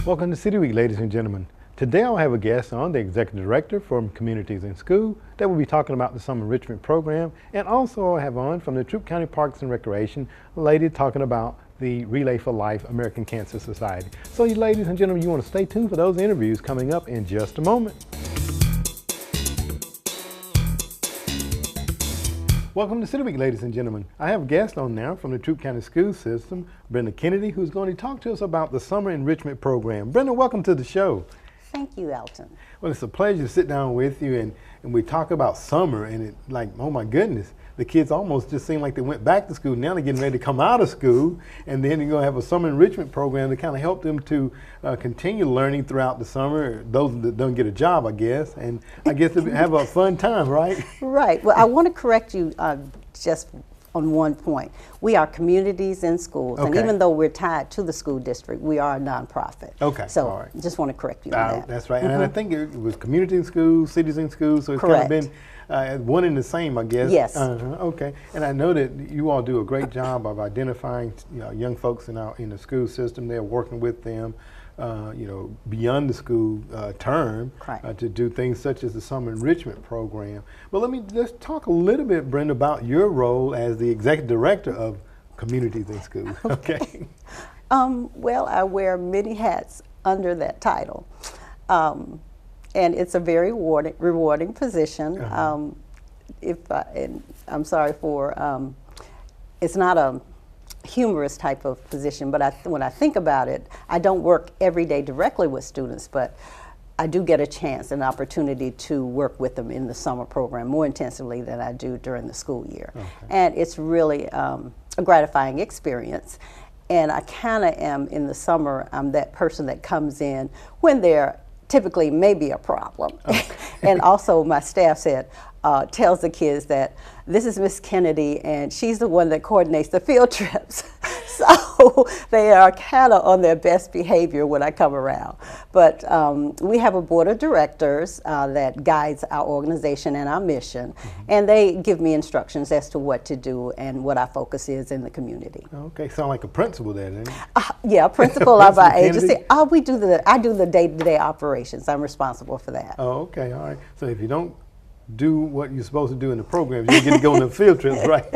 Welcome to City Week, ladies and gentlemen. Today I'll have a guest on, the Executive Director from Communities in School, that will be talking about the Summer Enrichment Program, and also I'll have on from the Troup County Parks and Recreation, a lady talking about the Relay for Life American Cancer Society. So you ladies and gentlemen, you want to stay tuned for those interviews coming up in just a moment. Welcome to City Week, ladies and gentlemen. I have a guest on now from the Troup County School System, Brenda Kennedy, who's going to talk to us about the Summer Enrichment Program. Brenda, welcome to the show. Thank you, Alton. Well, it's a pleasure to sit down with you and we talk about summer and it like, oh my goodness, the kids almost just seem like they went back to school. Now they're getting ready to come out of school, and then you're going to have a summer enrichment program to kind of help them to continue learning throughout the summer, those that don't get a job, I guess, and I guess to have a fun time, right? Right. Well, I want to correct you just on one point. We are communities in schools, and even though we're tied to the school district, we are a nonprofit. Okay. So all right. Just want to correct you on that. That's right. And I think it was community in schools, cities in schools, so it's Correct. kind of been one and the same, I guess. Yes. Okay. And I know that you all do a great job of identifying young folks in the school system. They're working with them, beyond the school term to do things such as the Summer Enrichment Program. But let's talk a little bit, Brenda, about your role as the Executive Director of Communities in Schools. Okay. Well, I wear many hats under that title. And it's a very rewarding position. And I'm sorry for, it's not a humorous type of position, but when I think about it, I don't work every day directly with students, but I do get a chance, an opportunity to work with them in the summer program more intensively than I do during the school year. Okay. And it's really a gratifying experience. And I kind of am, in the summer, I'm that person that comes in when there typically may be a problem. Okay. And also my staff tells the kids that this is Miss Kennedy and she's the one that coordinates the field trips. So they are kind of on their best behavior when I come around. But we have a board of directors that guides our organization and our mission, and they give me instructions as to what to do and what our focus is in the community. Okay, sound like a principal there, then. Yeah, principal of our agency. I do the day-to-day operations. I'm responsible for that. Oh, okay, all right. So if you don't do what you're supposed to do in the programs, you get to go on the field trips, right?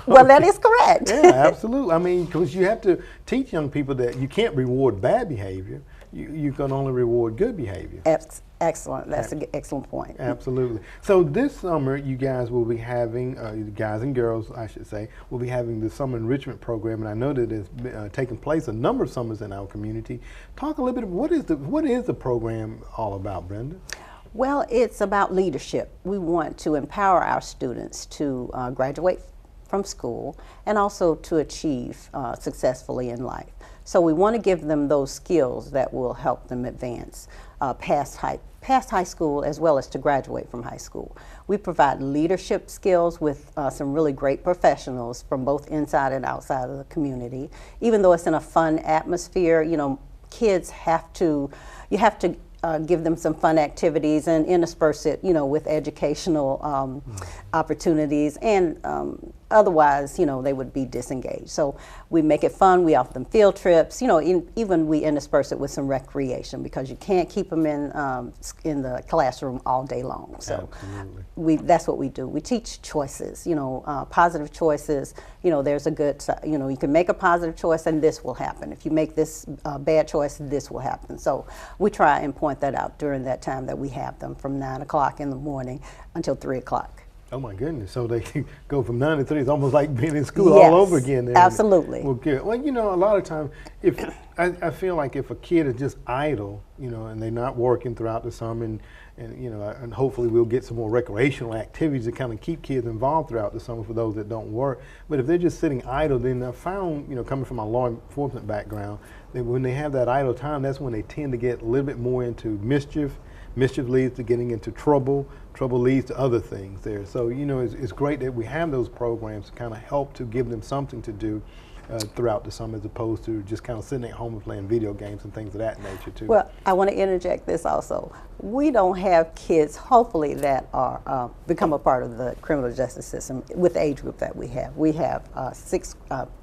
Well, that is correct. Yeah, absolutely. I mean, because you have to teach young people that you can't reward bad behavior. You can only reward good behavior. Excellent. That's an excellent point. Absolutely. So this summer, you guys will be having, guys and girls, I should say, will be having the Summer Enrichment Program, and I know that it's taken place a number of summers in our community. Talk a little bit, what is the program all about, Brenda? Well, it's about leadership. We want to empower our students to graduate from school and also to achieve successfully in life. So we want to give them those skills that will help them advance past high school as well as to graduate from high school. We provide leadership skills with some really great professionals from both inside and outside of the community. Even though it's in a fun atmosphere, kids you have to give them some fun activities and intersperse it, with educational opportunities, and otherwise, they would be disengaged. So we make it fun. We offer them field trips. Even we intersperse it with some recreation because you can't keep them in the classroom all day long. So that's what we do. We teach choices. Positive choices. There's a good. You can make a positive choice and this will happen. If you make this bad choice, this will happen. So we try and point that out during that time that we have them from 9 o'clock in the morning until 3 o'clock. Oh my goodness! So they can go from 9 to 3. It's almost like being in school all over again. There. Absolutely. Well, good. Well, a lot of times, I feel like if a kid is just idle, and they're not working throughout the summer, and hopefully we'll get some more recreational activities to kind of keep kids involved throughout the summer for those that don't work. But if they're just sitting idle, then I found, coming from a law enforcement background, that when they have that idle time, that's when they tend to get a little bit more into mischief. Mischief leads to getting into trouble. Trouble leads to other things there. So, it's great that we have those programs to kind of help to give them something to do. throughout the summer as opposed to just kind of sitting at home and playing video games and things of that nature too. Well, I want to interject this also. We don't have kids, hopefully, that are become a part of the criminal justice system with the age group that we have. We have 6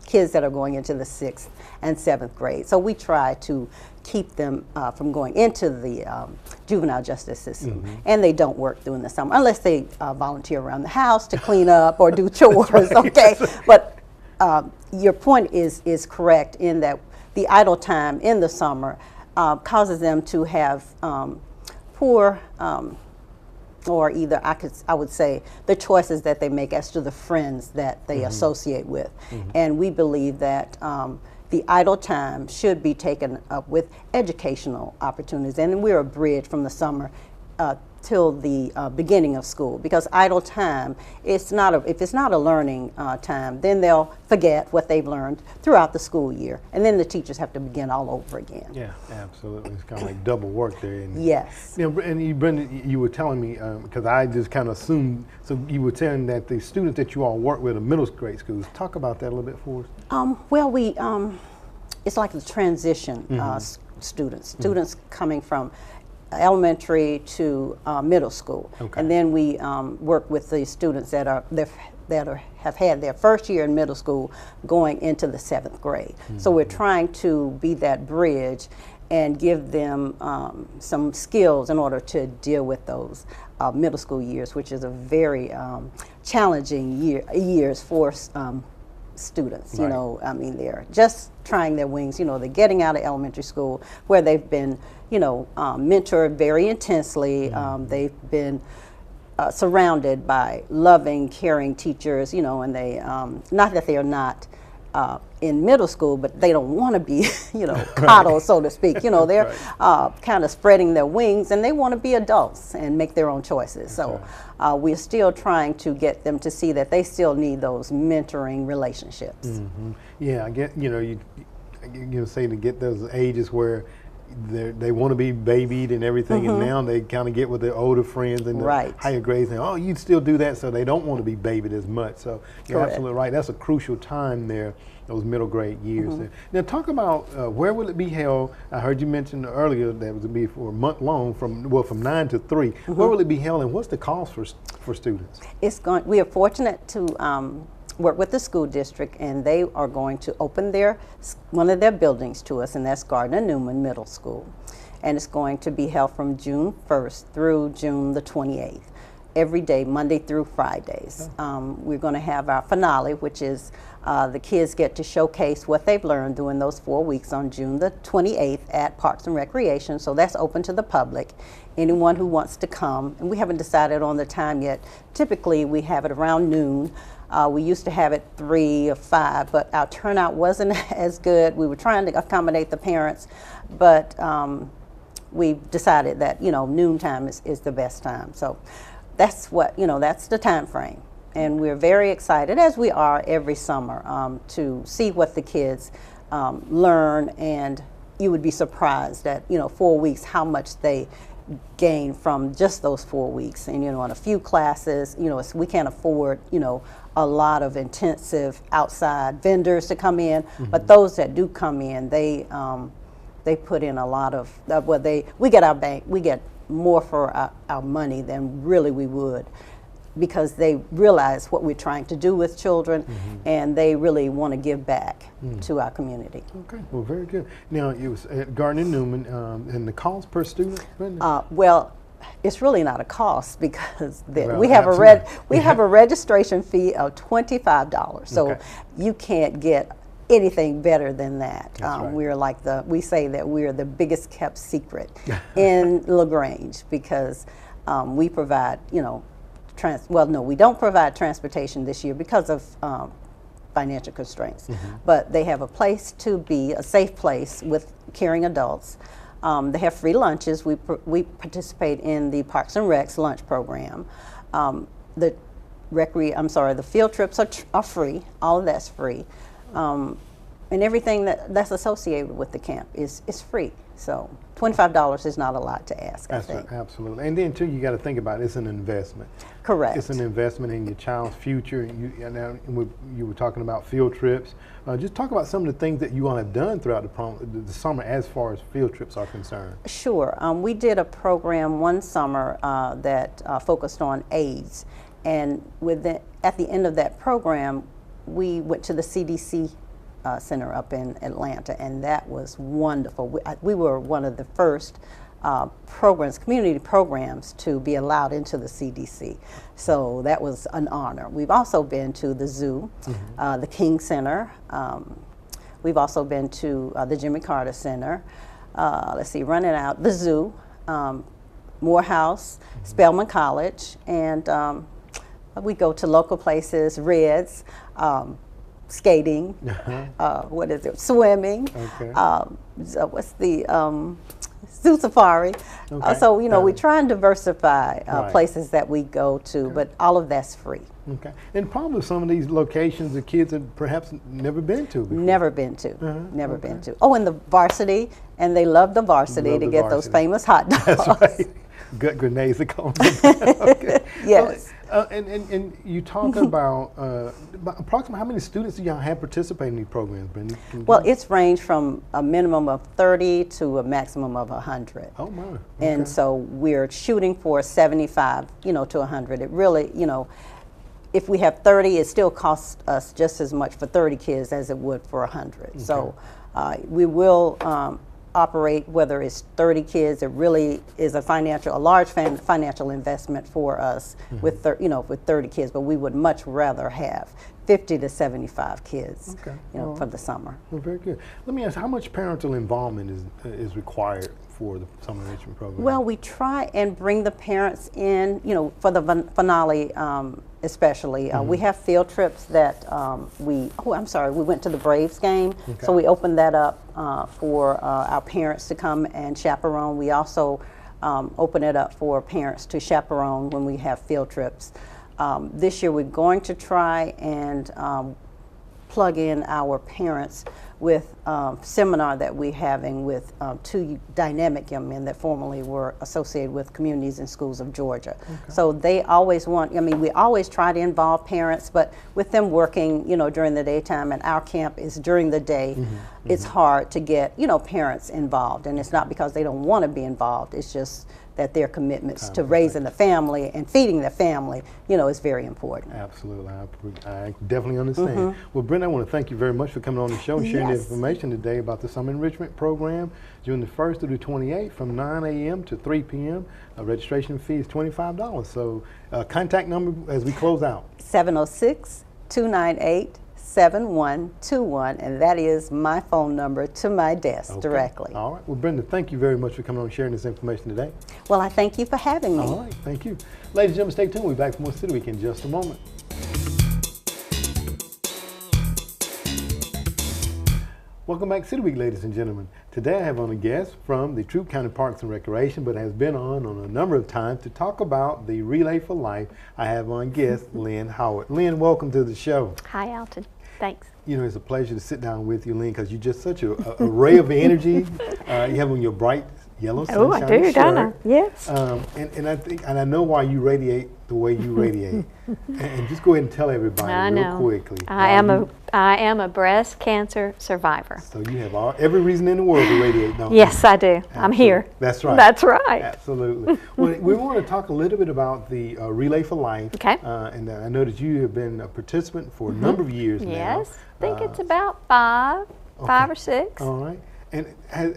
kids that are going into the 6th and 7th grade. So we try to keep them from going into the juvenile justice system. And they don't work during the summer unless they volunteer around the house to clean up or do chores, right. Okay? But your point is correct in that the idle time in the summer causes them to have poor, or either I would say the choices that they make as to the friends that they associate with. And we believe that the idle time should be taken up with educational opportunities, and we're a bridge from the summer till the beginning of school, because idle time, if it's not a learning time, then they'll forget what they've learned throughout the school year, and then the teachers have to begin all over again. Yeah, absolutely. It's kind of like double work there. And, yes. You know, and you, Brenda, you were telling me, because I just kind of assumed, so you were saying that the students that you all work with are middle grade schools. Talk about that a little bit for us. Well, we it's like the transition students coming from elementary to middle school, and then we work with the students that have had their first year in middle school going into the 7th grade. So we're trying to be that bridge and give them some skills in order to deal with those middle school years, which is a very challenging years for students. You know, I mean, they're just trying their wings. You know, they're getting out of elementary school where they've been, you know, mentored very intensely. They've been surrounded by loving, caring teachers, you know, and they, not that they are not in middle school, but they don't want to be, you know, coddled, so to speak. You know, they're kind of spreading their wings, and they want to be adults and make their own choices. So we're still trying to get them to see that they still need those mentoring relationships. Yeah, I get, you know, you say to get those ages where they want to be babied and everything, and now they kind of get with their older friends and the higher grades, and oh, you still do that, so they don't want to be babied as much. So you're absolutely right. That's a crucial time there, those middle grade years. Now talk about where will it be held? I heard you mention earlier that it would be for a month long, from 9 to 3. Where will it be held, and what's the cost for students? We are fortunate to work with the school district, and they are going to open one of their buildings to us, and that's Gardner Newman Middle School. And it's going to be held from June 1st through June the 28th, every day, Monday through Fridays. We're going to have our finale, which is the kids get to showcase what they've learned during those 4 weeks on June the 28th at Parks and Recreation. So that's open to the public. Anyone who wants to come, and we haven't decided on the time yet. Typically, we have it around noon. We used to have it 3 or 5, but our turnout wasn't as good. We were trying to accommodate the parents, but we decided that, you know, noontime is the best time. So that's what, you know, that's the time frame. And we're very excited, as we are every summer, to see what the kids learn. And you would be surprised at, you know, 4 weeks, how much they gain from just those 4 weeks. And, you know, in a few classes, you know, we can't afford, you know, a lot of intensive outside vendors to come in, but those that do come in, they put in a lot of, we get more for our money than really we would, because they realize what we're trying to do with children, and they really want to give back to our community. Okay, well, very good. Now, you was at Gardner Newman, and the cost per student? Well, it's really not a cost, because we have a registration fee of $25. So you can't get anything better than that. We're like we say that we're the biggest kept secret in LaGrange, because we provide, you know, we don't provide transportation this year because of financial constraints, but they have a place to be, a safe place with caring adults. They have free lunches. We participate in the Parks and Recs lunch program. The field trips are free. All of that's free, and everything that's associated with the camp is free. So $25 is not a lot to ask, I That's think. right, absolutely. And then too, you got to think about it, it's an investment. Correct. It's an investment in your child's future. You were talking about field trips. Just talk about some of the things that you all have done throughout the summer as far as field trips are concerned. Sure. We did a program one summer that focused on AIDS. And at the end of that program, we went to the CDC Center up in Atlanta, and that was wonderful. We were one of the first community programs to be allowed into the CDC. So that was an honor. We've also been to the zoo, the King Center. We've also been to the Jimmy Carter Center. Let's see, running out, the zoo, Morehouse, Spelman College, and we go to local places, Reds, skating, what is it, swimming, so what's the zoo safari. Okay. So, you know, we try and diversify places that we go to, but all of that's free. Okay. And probably some of these locations the kids have perhaps never been to before. Never been to. Never been to. Oh, and the varsity, and they love the varsity to get those famous hot dogs. That's right. Gut grenades that come. Okay. Yes. And you talk about approximately how many students do y'all have participating in these programs, Brenda? Well, it's ranged from a minimum of 30 to a maximum of 100. Oh my. Okay. And so we're shooting for 75, you know, to 100. It really, you know, if we have 30, it still costs us just as much for 30 kids as it would for 100. Okay. So we will operate, whether it's 30 kids, it really is a large financial investment for us with 30 kids, but we would much rather have 50 to 75 kids, for the summer. Well, very good. Let me ask, how much parental involvement is required for the summer enrichment program? Well, we try and bring the parents in, you know, for the finale especially. We have field trips that we went to the Braves game, so we opened that up for our parents to come and chaperone. We also open it up for parents to chaperone when we have field trips. This year we're going to try and plug in our parents with seminar that we're having with two dynamic young men that formerly were associated with Communities and Schools of Georgia. So they always we always try to involve parents, but with them working, you know, during the daytime, and our camp is during the day, it's hard to get, you know, parents involved. And it's not because they don't want to be involved, it's just that their commitments to raising the family and feeding the family, you know, is very important. Absolutely, I definitely understand. Well, Brenda, I want to thank you very much for coming on the show and sharing the information today about the Summer Enrichment Program, June the 1st through the 28th from 9 a.m. to 3 p.m. Registration fee is $25. So contact number as we close out. 706-298-7121, and that is my phone number to my desk directly. All right. Well, Brenda, thank you very much for coming on and sharing this information today. Well, I thank you for having me. All right. Thank you. Ladies and gentlemen, stay tuned. We'll be back for more City Week in just a moment. Welcome back to City Week, ladies and gentlemen. Today I have on a guest from the Troup County Parks and Recreation, but has been on a number of times to talk about the Relay for Life. I have on guest Lynn Howard. Lynn, welcome to the show. Hi, Alton. Thanks. You know, it's a pleasure to sit down with you, Lynn, because you're just such a ray of energy. You have on your bright yellow sunshine I do, shirt. don't I? Yes. And I know why you radiate the way you radiate. and just go ahead and tell everybody real quickly. I am a breast cancer survivor. So you have every reason in the world to radiate, don't you? Yes, I do. Absolutely. I'm here. That's right. That's right. Absolutely. Well, we want to talk a little bit about the Relay for Life. Okay. And I know that you have been a participant for a number of years now. Yes. I think it's about five or six. All right. And has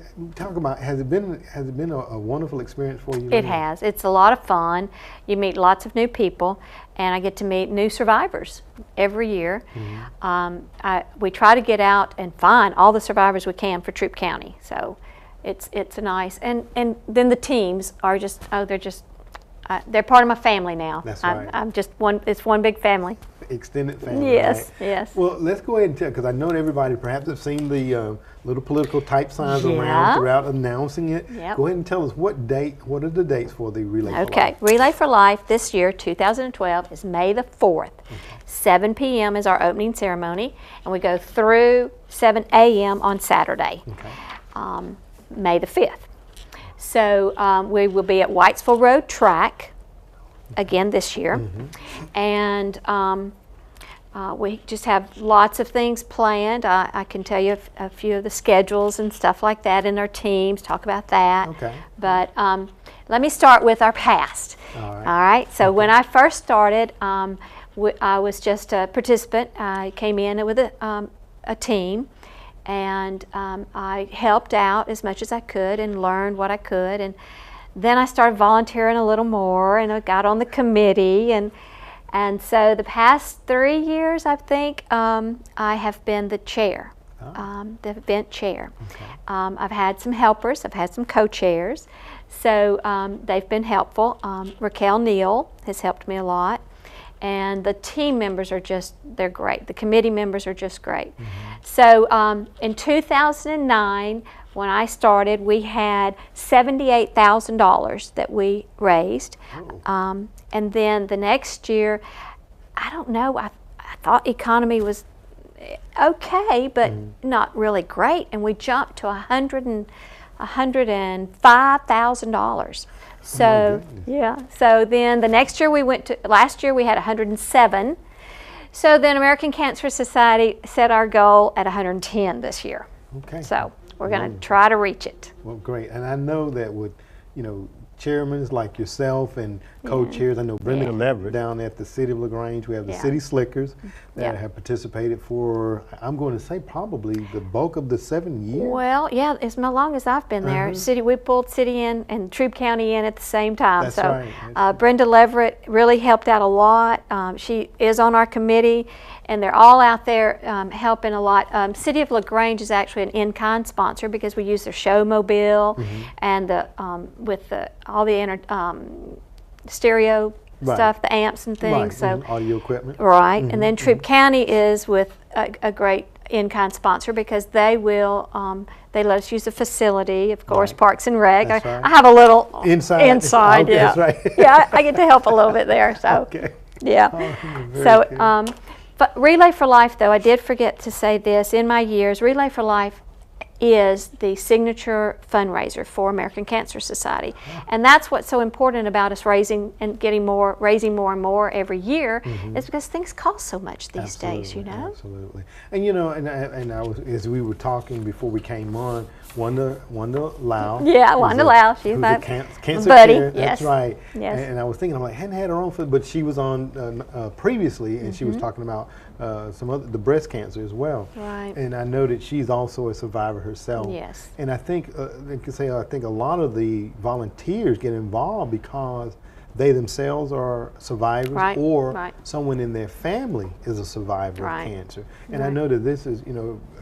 it been a wonderful experience for you? It has. It's a lot of fun. You meet lots of new people, and I get to meet new survivors every year. We try to get out and find all the survivors we can for Troup County. So it's nice. And then the teams are just they're part of my family now. That's right. I'm just one. It's one big family. Extended family. Yes, right? yes. Well, let's go ahead and tell, because I know everybody perhaps have seen the little political type signs around throughout announcing it. Yep. Go ahead and tell us what are the dates for the Relay for Life? Okay, Relay for Life this year, 2012, is May the 4th. 7 p.m. is our opening ceremony, and we go through 7 a.m. on Saturday. May the 5th. So we will be at Whitesville Road Track again this year. And we just have lots of things planned. I can tell you a few of the schedules and stuff like that in our teams, talk about that. Okay. But let me start with our past. All right. All right. So when I first started, I was just a participant. I came in with a team, and I helped out as much as I could and learned what I could. And then I started volunteering a little more, and I got on the committee. And so the past 3 years, I think, I have been the chair, the event chair. Okay. I've had some helpers. I've had some co-chairs. So they've been helpful. Raquel Neal has helped me a lot. And the team members are they're great. The committee members are just great. So in 2009, when I started, we had $78,000 that we raised. And then the next year, I don't know, I thought economy was okay, but not really great. And we jumped to $105,000. So yeah. So then the next year last year we had 107. So then American Cancer Society set our goal at 110 this year. Okay. So we're going to try to reach it. Well, great. And I know that with, chairmen like yourself and co-chairs, I know Brenda Leverett down at the City of LaGrange. We have the City Slickers that have participated for, I'm going to say, probably the bulk of the 7 years. Well, yeah, as long as I've been there. We pulled City in and Troup County in at the same time. That's so right. Brenda Leverett really helped out a lot. She is on our committee, and they're all out there helping a lot. City of LaGrange is actually an in-kind sponsor because we use their show mobile and with all the stereo stuff, the amps and things. So audio equipment. Right, and then Troup County is with a great in-kind sponsor because they will they let us use the facility, of course, Parks and Rec. That's right. I have a little inside, okay, yeah. That's right. Yeah, I get to help a little bit there. So Okay. yeah. Very good. But Relay for Life, though, I did forget to say this. In my years, Relay for Life is the signature fundraiser for American Cancer Society. And that's what's so important about us raising more and more every year is because things cost so much these days, Absolutely. And and I was, as we were talking before we came on, Wanda Lau. Yeah, Wanda Lau. She's my cancer buddy. Care. Yes. That's right. Yes. And I was thinking, I'm like, hadn't had her on, but she was on previously, and she was talking about the breast cancer as well. Right. And I know that she's also a survivor herself. Yes. And I think I think a lot of the volunteers get involved because they themselves are survivors, or someone in their family is a survivor of cancer. And I know that this is,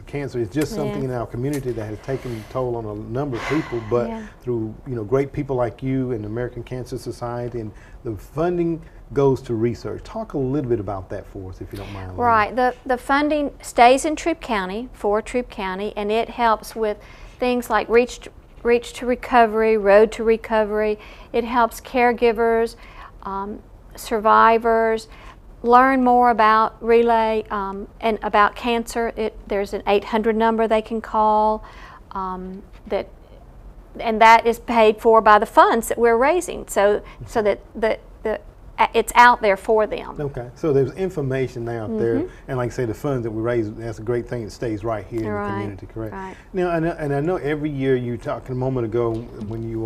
cancer is just something in our community that has taken a toll on a number of people, but through, great people like you and the American Cancer Society, and the funding goes to research. Talk a little bit about that for us, if you don't mind. Right. The funding stays in Troup County, for Troup County, and it helps with things like Reach to Recovery, Road to Recovery. It helps caregivers, survivors, learn more about Relay and about cancer. There's an 800 number they can call and that is paid for by the funds that we're raising, so that it's out there for them. Okay, so there's information out there, and like I say, the funds that we raise, that's a great thing. It stays right here in the community, correct? Right. Now, and I know every year, you talked a moment ago when we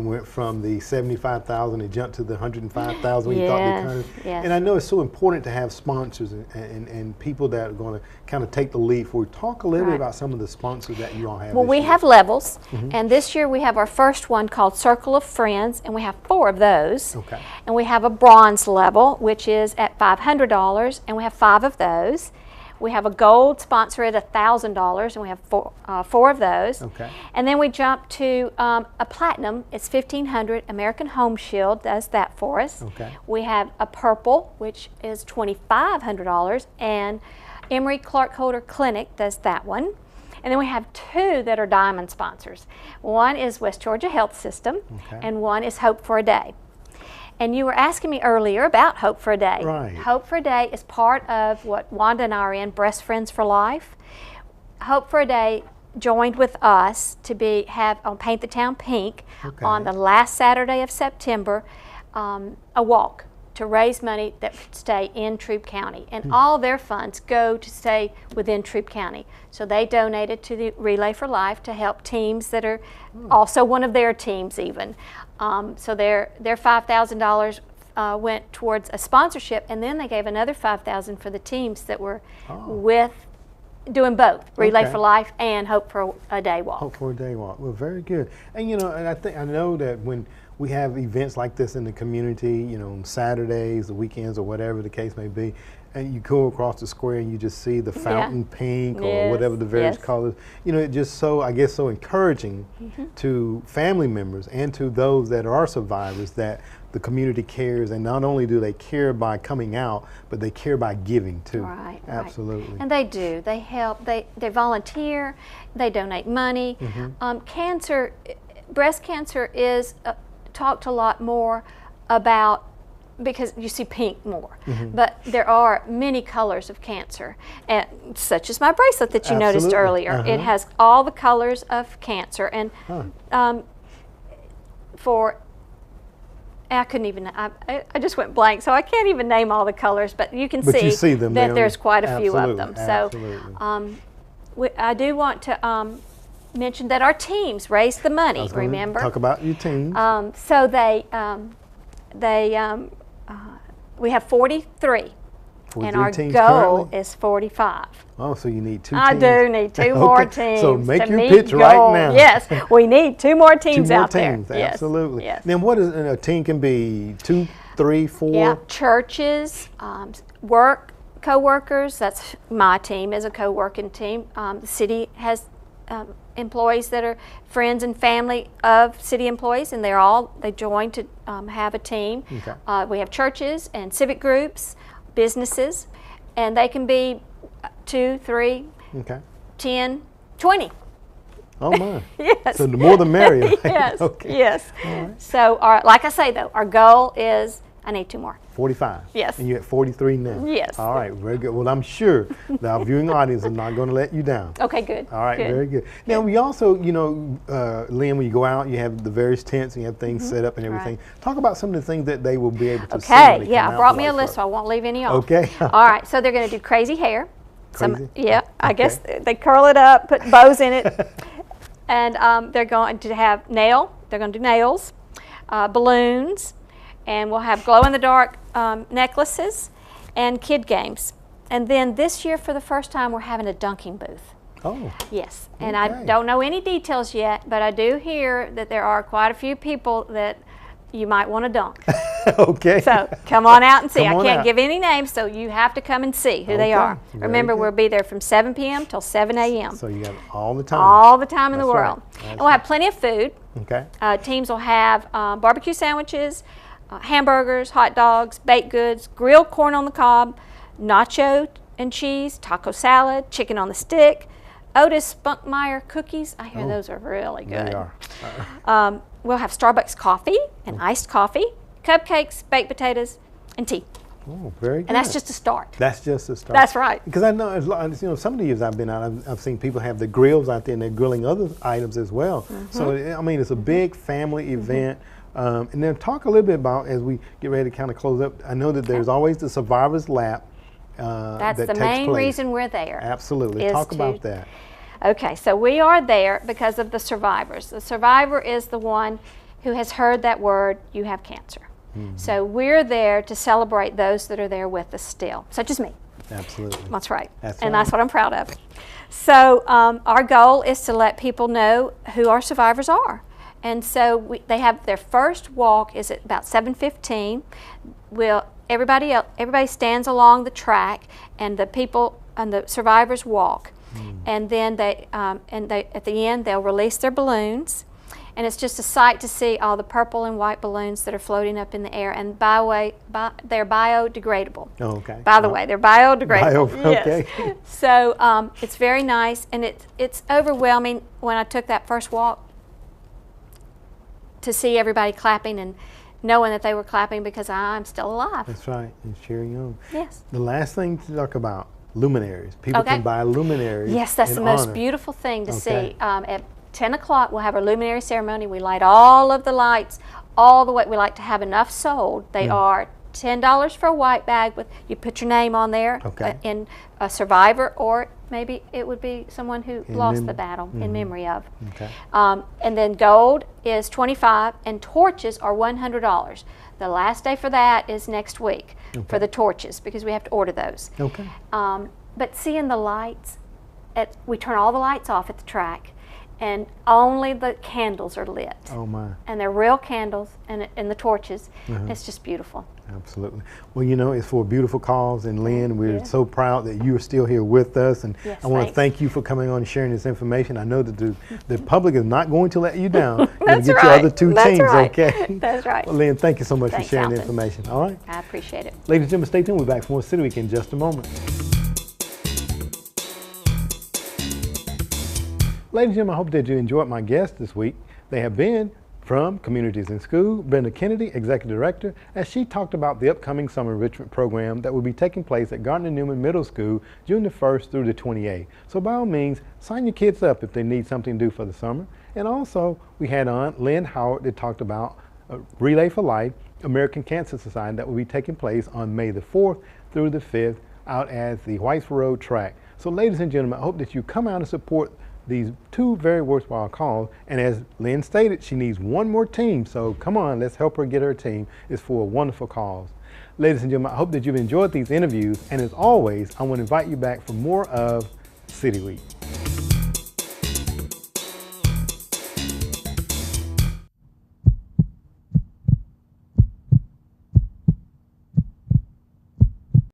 went from the 75,000 and jumped to the 105,000 when you thought the economy. Yes. And I know it's so important to have sponsors and people that are going to kind of take the lead for you. Talk a little bit about some of the sponsors that you all have. Well, we have levels, and this year we have our first one called Circle of Friends, and we have 4 of those. Okay. And we have a bronze level, which is at $500, and we have 5 of those. We have a gold sponsor at $1,000, and we have 4 of those. Okay. And then we jump to a platinum. It's $1,500. American Home Shield does that for us. Okay. We have a purple, which is $2,500, and Emory Clark Holder Clinic does that one. And then we have 2 that are diamond sponsors. One is West Georgia Health System, and one is Hope for a Day. And you were asking me earlier about Hope for a Day. Right. Hope for a Day is part of what Wanda and I are in, Breast Friends for Life. Hope for a Day joined with us to have on Paint the Town Pink on the last Saturday of September, a walk to raise money that would stay in Troup County. And all their funds go to stay within Troup County. So they donated to the Relay for Life to help teams that are also one of their teams even. So their $5,000 went towards a sponsorship, and then they gave another $5,000 for the teams that were with doing both Relay for Life and Hope for a Day Walk. Hope for a Day Walk. Well, very good. And and I know that when we have events like this in the community, on Saturdays, the weekends, or whatever the case may be, and you go across the square and you just see the fountain pink or whatever the various colors, it just so encouraging to family members and to those that are survivors that the community cares, and not only do they care by coming out, but they care by giving too. Right. Absolutely. And they do. They help. They volunteer. They donate money. Breast cancer is talked a lot more about because you see pink more, but there are many colors of cancer, and such as my bracelet that you noticed earlier. It has all the colors of cancer, and I couldn't even. I just went blank, so I can't even name all the colors. But you can see them, that there's quite a few of them. Absolutely. So I do want to mention that our teams raised the money. Remember, talk about your teams. So we have 43. And our goal currently is 45. Oh, so you need 2 teams. I do need 2 more teams. So make to your meet pitch goal. right now. Yes, we need 2 more teams 2 more out teams, there. Absolutely. Yes. Then what is a team can be 2, 3, 4? Yeah, churches, co-workers. That's my team is a co-working team. The city has employees that are friends and family of city employees, and they join to have a team. Okay. We have churches and civic groups, businesses, and they can be 2, 3, 10, 20. Oh my. Yes. So the more the merrier. Yes. Okay. Yes. All right. So like I say though, our goal is I need 2 more. 45. Yes. And you're at 43 now. Yes. All right. Very good. Well, I'm sure that our viewing audience is not going to let you down. Okay. Good. All right. Good. Very good. Now we also, Lynn, when you go out, you have the various tents and you have things set up and everything. Right. Talk about some of the things that they will be able to see. Okay. Yeah. I brought me a list, so I won't leave any off. Okay. All right. So they're going to do crazy hair. Crazy? I guess they curl it up, put bows in it, and they're going to have They're going to do nails, balloons, and we'll have glow-in-the-dark necklaces and kid games. And then this year, for the first time, we're having a dunking booth. Oh. Yes, and I don't know any details yet, but I do hear that there are quite a few people that you might want to dunk. Okay. So come on out and see. Come I on can't out. give any names, so you have to come and see who they are. Very Remember, good. we'll be there from 7 p.m. till 7 a.m. So you got all the time. All the time in the That's right. world. That's And we'll have plenty of food. Okay. Teams will have barbecue sandwiches, hamburgers, hot dogs, baked goods, grilled corn on the cob, nacho and cheese, taco salad, chicken on the stick, Otis Spunkmeyer cookies. I hear those are really good. They are. We'll have Starbucks coffee and iced coffee, cupcakes, baked potatoes, and tea. Oh, very good. And that's just a start. That's just a start. That's right. Because I know, some of the years I've been out, I've seen people have the grills out there and they're grilling other items as well. So, I mean, it's a big family event. And then talk a little bit about, as we get ready to kind of close up, I know that there's always the Survivor's Lap That's that the takes main place. reason we're there. Absolutely. is Talk to- about that. Okay, so we are there because of the survivors. The survivor is the one who has heard that word, you have cancer. So we're there to celebrate those that are there with us still, such as me. Absolutely. That's right. That's and right. that's what I'm proud of. So our goal is to let people know who our survivors are. And so they have their first walk is at about 7:15. Everybody stands along the track, and the people and the survivors walk. And then they at the end they'll release their balloons, and it's just a sight to see all the purple and white balloons that are floating up in the air. And they're biodegradable. Oh, okay. By the way, they're biodegradable. Okay. Yes. So it's very nice, and it's overwhelming when I took that first walk to see everybody clapping and knowing that they were clapping because I'm still alive. That's right. And cheering on. Yes. The last thing to talk about, luminaries. People Okay. can buy luminaries. Yes, that's in the most honor. beautiful thing to Okay. see. At 10 o'clock, we'll have our luminary ceremony. We light all of the lights all the way. We like to have enough sold. They are $10 for a white bag with, you put your name on there, Okay. in a survivor, or maybe it would be someone who lost the memory. battle in memory of. Okay. And then gold is $25 and torches are $100. The last day for that is next week for the torches, because we have to order those. Okay. But seeing the lights, we turn all the lights off at the track, and only the candles are lit. Oh my. And they're real candles and the torches. It's just beautiful. Absolutely. Well, you know, it's for a beautiful cause, and Lynn, we're Yeah. so proud that you are still here with us, and Yes, I want to thanks. thank you for coming on and sharing this information. I know that the public is not going to let you down. You're going That's to get right. your other two That's teams, right. okay? That's right. Well, Lynn, thank you so much Thanks, for sharing the Alton. information. All right. I appreciate it. Ladies and gentlemen, stay tuned. We'll be back for more City Week in just a moment. Ladies and gentlemen, I hope that you enjoyed my guests this week. They have been from Communities in School, Brenda Kennedy, Executive Director, as she talked about the upcoming summer enrichment program that will be taking place at Gardner Newman Middle School June the 1st through the 28th. So by all means, sign your kids up if they need something to do for the summer. And also, we had on Lynn Howard that talked about Relay for Life, American Cancer Society, that will be taking place on May the 4th through the 5th out at the Whitesville Road track. So ladies and gentlemen, I hope that you come out and support these two very worthwhile calls. And as Lynn stated, she needs one more team. So come on, let's help her get her team. It's for a wonderful cause. Ladies and gentlemen, I hope that you've enjoyed these interviews. And as always, I want to invite you back for more of City Week.